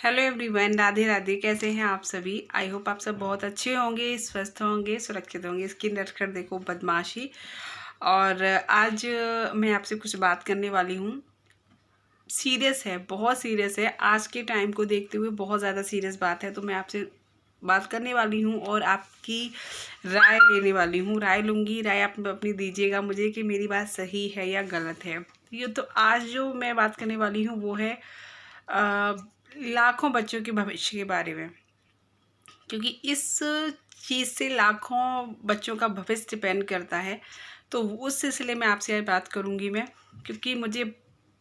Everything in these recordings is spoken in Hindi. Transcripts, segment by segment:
Hello everyone, Radhe Radhe. कैसे हैं आप सभी? आई होप आप सब बहुत अच्छे होंगे, स्वस्थ होंगे, सुरक्षित होंगे। स्किन रखकर देखो बदमाशी। और आज मैं आपसे कुछ बात करने वाली हूँ। सीरियस है, बहुत सीरियस है। आज के टाइम को देखते हुए बहुत ज़्यादा सीरियस बात है। तो मैं आपसे बात करने वाली हूँ और आपकी राय लेने वाली हूँ। राय लूँगी, राय आप अपनी दीजिएगा मुझे कि मेरी बात सही है या गलत है। ये तो आज जो मैं बात करने वाली हूँ वो है लाखों बच्चों के भविष्य के बारे में। क्योंकि इस चीज़ से लाखों बच्चों का भविष्य डिपेंड करता है। तो उस सिलसिले में आपसे आज बात करूँगी मैं। क्योंकि मुझे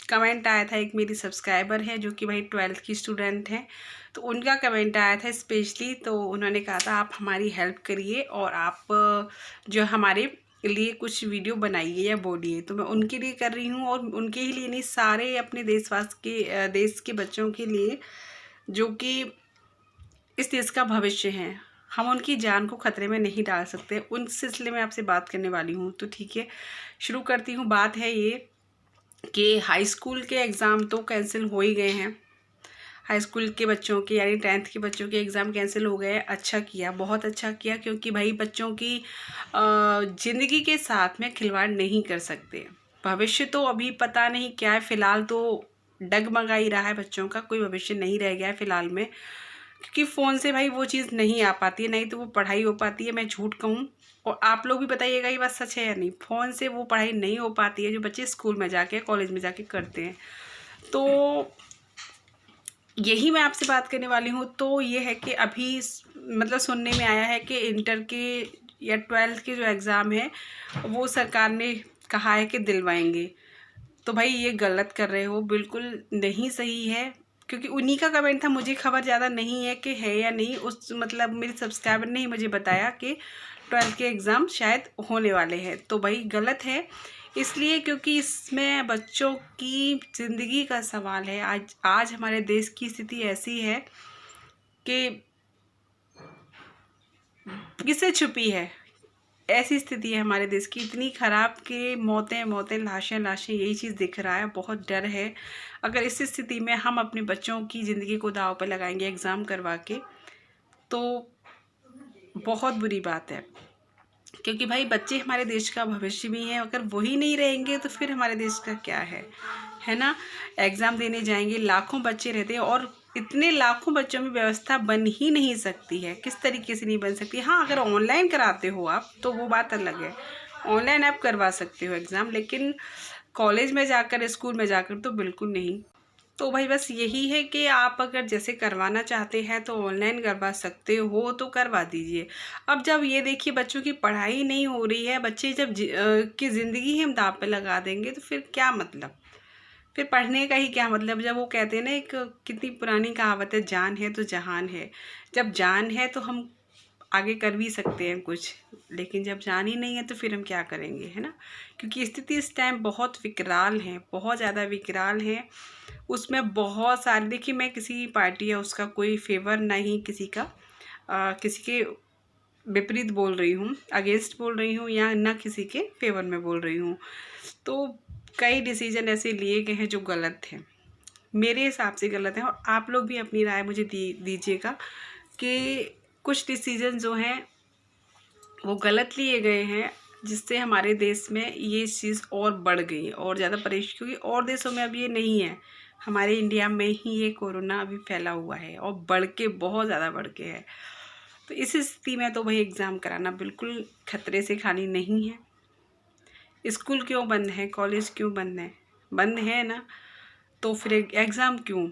कमेंट आया था, एक मेरी सब्सक्राइबर है जो कि भाई 12th की स्टूडेंट हैं, तो उनका कमेंट आया था स्पेशली। तो उन्होंने कहा था आप हमारी हेल्प करिए और आप जो हमारे लिए कुछ वीडियो बनाइए या बोलिए। तो मैं उनके लिए कर रही हूँ और उनके ही लिए नहीं, सारे अपने देश के बच्चों के लिए जो कि इस देश का भविष्य है। हम उनकी जान को खतरे में नहीं डाल सकते। उन सिलसिले में आपसे बात करने वाली हूँ। तो ठीक है, शुरू करती हूँ। बात है ये कि हाई स्कूल के एग्ज़ाम तो कैंसिल हो ही गए हैं। हाई स्कूल के बच्चों के यानी 10th के बच्चों के एग्ज़ाम कैंसिल हो गए। अच्छा किया, बहुत अच्छा किया। क्योंकि भाई बच्चों की ज़िंदगी के साथ में खिलवाड़ नहीं कर सकते। भविष्य तो अभी पता नहीं क्या है। फ़िलहाल तो डगमगा ही रहा है बच्चों का, कोई भविष्य नहीं रह गया है फ़िलहाल में। क्योंकि फ़ोन से भाई वो चीज़ नहीं आ पाती है, नहीं तो वो पढ़ाई हो पाती है। मैं झूठ कहूँ और आप लोग भी बताइएगा ये बात सच है या नहीं। फ़ोन से वो पढ़ाई नहीं हो पाती है जो बच्चे स्कूल में जाके कॉलेज में जाके करते हैं। तो यही मैं आपसे बात करने वाली हूँ। तो ये है कि अभी मतलब सुनने में आया है कि इंटर के या 12th के जो एग्ज़ाम है वो सरकार ने कहा है कि दिलवाएंगे। तो भाई ये गलत कर रहे हो, बिल्कुल नहीं सही है। क्योंकि उन्हीं का कमेंट था, मुझे खबर ज़्यादा नहीं है कि है या नहीं। उस मतलब मेरे सब्सक्राइबर ने ही मुझे बताया कि 12th के एग्ज़ाम शायद होने वाले हैं। तो भाई गलत है इसलिए क्योंकि इसमें बच्चों की ज़िंदगी का सवाल है। आज हमारे देश की स्थिति ऐसी है कि किससे छुपी है। ऐसी स्थिति है हमारे देश की इतनी ख़राब कि मौतें मौतें, लाशें लाशें, यही चीज़ दिख रहा है। बहुत डर है। अगर इस स्थिति में हम अपने बच्चों की ज़िंदगी को दांव पर लगाएंगे एग्ज़ाम करवा के, तो बहुत बुरी बात है। क्योंकि भाई बच्चे हमारे देश का भविष्य भी हैं। अगर वही नहीं रहेंगे तो फिर हमारे देश का क्या है ना। एग्ज़ाम देने जाएंगे, लाखों बच्चे रहते हैं और इतने लाखों बच्चों में व्यवस्था बन ही नहीं सकती है। किस तरीके से नहीं बन सकती? हाँ, अगर ऑनलाइन कराते हो आप तो वो बात अलग है। ऑनलाइन आप करवा सकते हो एग्ज़ाम, लेकिन कॉलेज में जाकर, स्कूल में जाकर तो बिल्कुल नहीं। तो भाई बस यही है कि आप अगर जैसे करवाना चाहते हैं तो ऑनलाइन करवा सकते हो तो करवा दीजिए। अब जब ये देखिए बच्चों की पढ़ाई नहीं हो रही है, बच्चे जब की ज़िंदगी ही हम दांव पे लगा देंगे तो फिर क्या मतलब? फिर पढ़ने का ही क्या मतलब? जब वो कहते हैं ना, एक कितनी पुरानी कहावत है, जान है तो जहान है। जब जान है तो हम आगे कर भी सकते हैं कुछ, लेकिन जब जान ही नहीं है तो फिर हम क्या करेंगे, है ना। क्योंकि स्थिति इस टाइम बहुत विकराल है, बहुत ज़्यादा विकराल है। उसमें बहुत सारे, देखिए मैं किसी पार्टी या उसका कोई फेवर नहीं, किसी का किसी के विपरीत बोल रही हूँ, अगेंस्ट बोल रही हूँ, या ना किसी के फेवर में बोल रही हूँ। तो कई डिसीजन ऐसे लिए गए हैं जो गलत हैं, मेरे हिसाब से गलत हैं। और आप लोग भी अपनी राय मुझे दीजिएगा कि कुछ डिसीजन जो हैं वो गलत लिए गए हैं, जिससे हमारे देश में ये चीज़ और बढ़ गई और ज़्यादा परेशान। क्योंकि और देशों में अब ये नहीं है, हमारे इंडिया में ही ये कोरोना अभी फैला हुआ है और बढ़ के, बहुत ज़्यादा बढ़ के है। तो इस स्थिति में तो भाई एग्ज़ाम कराना बिल्कुल खतरे से खाली नहीं है। स्कूल क्यों बंद है, कॉलेज क्यों बंद है? बंद है ना, तो फिर एग्ज़ाम क्यों?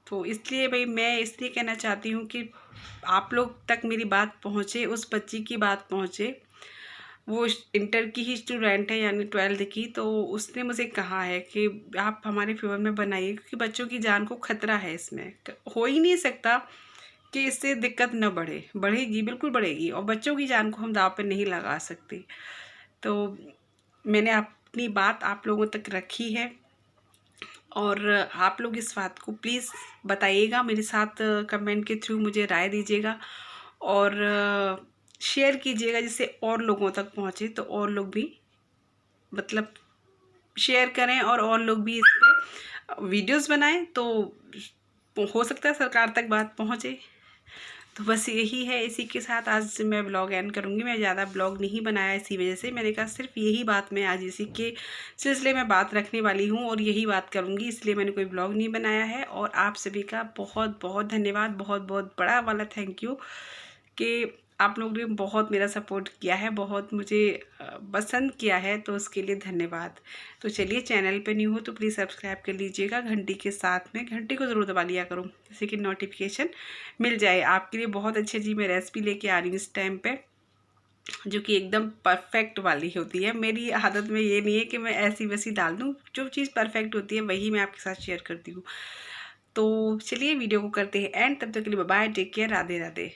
तो इसलिए भाई मैं इसलिए कहना चाहती हूँ कि आप लोग तक मेरी बात पहुँचे, उस बच्ची की बात पहुँचे। वो इंटर की ही स्टूडेंट है यानी 12th की। तो उसने मुझे कहा है कि आप हमारे फेवर में बनाइए, क्योंकि बच्चों की जान को खतरा है। इसमें हो ही नहीं सकता कि इससे दिक्कत न बढ़े। बढ़ेगी, बिल्कुल बढ़ेगी, और बच्चों की जान को हम दाव पर नहीं लगा सकते। तो मैंने अपनी बात आप लोगों तक रखी है और आप लोग इस बात को प्लीज़ बताइएगा मेरे साथ, कमेंट के थ्रू मुझे राय दीजिएगा और शेयर कीजिएगा, जिससे और लोगों तक पहुँचे। तो और लोग भी मतलब शेयर करें और लोग भी इस पर वीडियोज़ बनाएं। तो हो सकता है सरकार तक बात पहुँचे। तो बस यही है, इसी के साथ आज मैं ब्लॉग एंड करूँगी। मैं ज़्यादा ब्लॉग नहीं बनाया इसी वजह से, मैंने कहा सिर्फ यही बात मैं आज इसी के सिलसिले में बात रखने वाली हूँ और यही बात करूँगी, इसलिए मैंने कोई ब्लॉग नहीं बनाया है। और आप सभी का बहुत बहुत धन्यवाद, बहुत बहुत बड़ा वाला थैंक यू कि आप लोगों ने बहुत मेरा सपोर्ट किया है, बहुत मुझे पसंद किया है, तो उसके लिए धन्यवाद। तो चलिए, चैनल पे न्यू हो तो प्लीज़ सब्सक्राइब कर लीजिएगा, घंटी के साथ में घंटी को ज़रूर दबा लिया करूँ जैसे कि नोटिफिकेशन मिल जाए आपके लिए। बहुत अच्छी जी मैं रेसिपी लेके आ रही हूँ इस टाइम पे, जो कि एकदम परफेक्ट वाली होती है। मेरी आदत में ये नहीं है कि मैं ऐसी वैसी डाल दूँ, जो चीज़ परफेक्ट होती है वही मैं आपके साथ शेयर करती हूँ। तो चलिए वीडियो को करते हैं एंड, तब तक के लिए bye, take care, Radhe Radhe.